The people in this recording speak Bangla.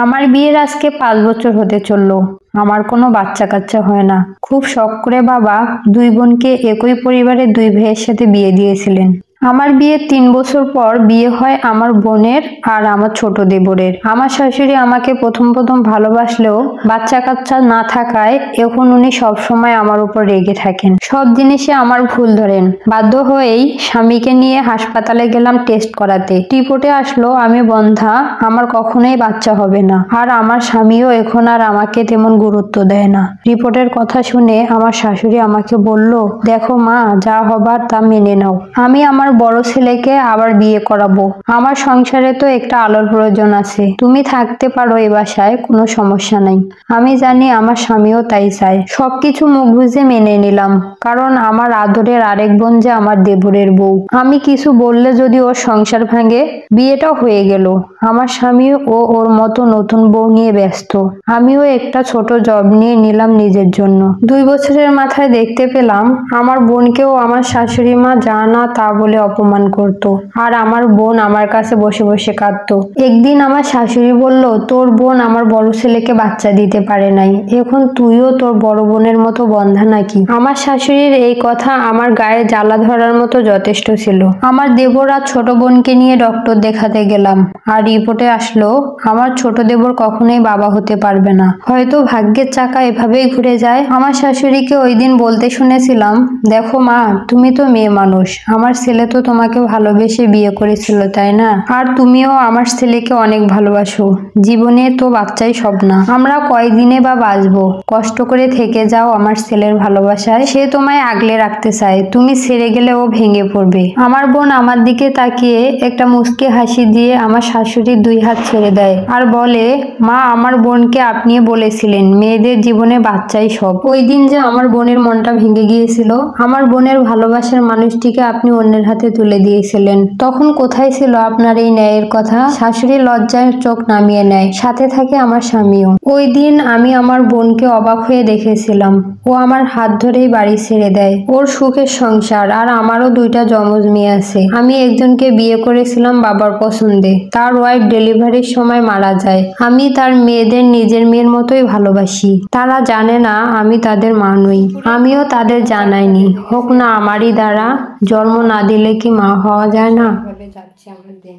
আমার বিয়ের আজকে 5 বছর হতে চললো। আমার কোনো বাচ্চা কাচ্চা হয় না। খুব শখ করে বাবা 2 বোনকে একই পরিবারের 2 ভাইয়ের সাথে বিয়ে দিয়েছিলেন। আমার বিয়ের 3 বছর পর বিয়ে হয় আমার বোনের আর আমার ছোট দেবরের। আমার শাশুড়ি আমাকে প্রথম ভালোবাসলেও বাচ্চা কাচ্চা না থাকায় এখন উনি সবসময় আমার উপর রেগে থাকেন। সব জিনিসে আমার ভুল ধরেন। বাধ্য হয়েই স্বামীকে নিয়ে হাসপাতালে গেলাম টেস্ট করাতে। রিপোর্টে আসলো আমি বন্ধ্যা, আমার কখনোই বাচ্চা হবে না। আর আমার স্বামীও এখন আর আমাকে তেমন গুরুত্ব দেয় না। রিপোর্টের কথা শুনে আমার শাশুড়ি আমাকে বলল, দেখো মা, যা হবার তা মেনে নাও। আমি আমার বড় ছেলেকে আবার বিয়ে করাবো। আমার সংসারে তো একটা আলোর প্রয়োজন আছে। তুমি থাকতে পারো এই বাসায়, কোনো সমস্যা নাই। আমি জানি আমার স্বামীও তাই চায়। সবকিছু মুখ বুঝে মেনে নিলাম, কারণ আমার আদরের আরেক বোন যে আমার দেবরের বউ। আমি কিছু বললে যদি ওর সংসার ভাঙে। বিয়েটা হয়ে গেল। আমার স্বামী ওর মতো নতুন বউ নিয়ে ব্যস্ত। আমিও একটা ছোট জব নিয়ে নিলাম নিজের জন্য। 2 বছরের মাথায় দেখতে পেলাম আমার বোনকেও আমার শাশুড়ি মা যা না তা বলে অপমান করত। আর আমার বোন আমার কাছে বসে বসে কাঁদতো। একদিন আমার শাশুড়ি বলল, তোর বোন আমার বড় ছেলেকে বাচ্চা দিতে পারে নাই, এখন তুইও তোর বড় বোনের মতো বন্ধা নাকি? আমার শাশুড়ির এই কথা আমার গায়ে জ্বালা ধরার মতো যথেষ্ট ছিল। আমার দেবর আর ছোট বোনকে নিয়ে ডক্টর দেখাতে গেলাম, আর রিপোর্টে আসলো আমার ছোট দেবর কখনোই বাবা হতে পারবে না। হয়তো ভাগ্যের চাকা এভাবেই ঘুরে যায়। আমার শাশুড়িকে ওই দিন বলতে শুনেছিলাম, দেখো মা, তুমি তো মেয়ে মানুষ, আমার ছেলে তো তোমাকে ভালোবেসে বিয়ে করেছিল, তাই না? আর তুমিও আমার ছেলেকে অনেক ভালোবাসো। জীবনে তো বাচ্চাই সব না। আমরা কয়দিনে বা বাঁচবো। কষ্ট করে থেকে যাও আমার ছেলের ভালোবাসায়। সে তোমায় আগলে রাখতে চায়। তুমি ছেড়ে গেলে ও ভেঙে পড়বে। আমার বোন আমার দিকে তাকিয়ে একটা মুচকি হাসি দিয়ে আমার শাশুড়ির 2 হাত ছেড়ে দেয় আর বলে, মা, আমার বোনকে আপনি বলেছিলেন মেয়েদের জীবনে বাচ্চাই সব। ওই দিন যে আমার বোনের মনটা ভেঙে গিয়েছিল, আমার বোনের ভালোবাসার মানুষটিকে আপনি অন্যের হাতে তুলে দিয়েছিলেন। তখন কোথায় ছিল আপনার এই ন্যায়ের কথা? শাশুড়ি লজ্জায় চোখ নামিয়ে নেয়, সাথে থাকে আমার স্বামীও। ওই দিন আমি আমার বোনকে অবাক হয়ে দেখেছিলাম। ও আমার হাত ধরেই বাড়ি ছেড়ে দেয়। ওর সুখের সংসার, আর আমারও 2টা যমজ মেয়ে আছে। আমি একজনকে বিয়ে করেছিলাম বাবার পছন্দে। তার ওয়াইফ ডেলিভারির সময় মারা যায়। আমি তার মেয়েদের নিজের মেয়ের মতোই ভালোবাসি। তারা জানে না আমি তাদের মা নই। আমিও তাদের জানাইনি। হোক না আমারই দ্বারা। জন্ম না দিলে কি মা হওয়া যায় না? যাচ্ছে আমার দিন।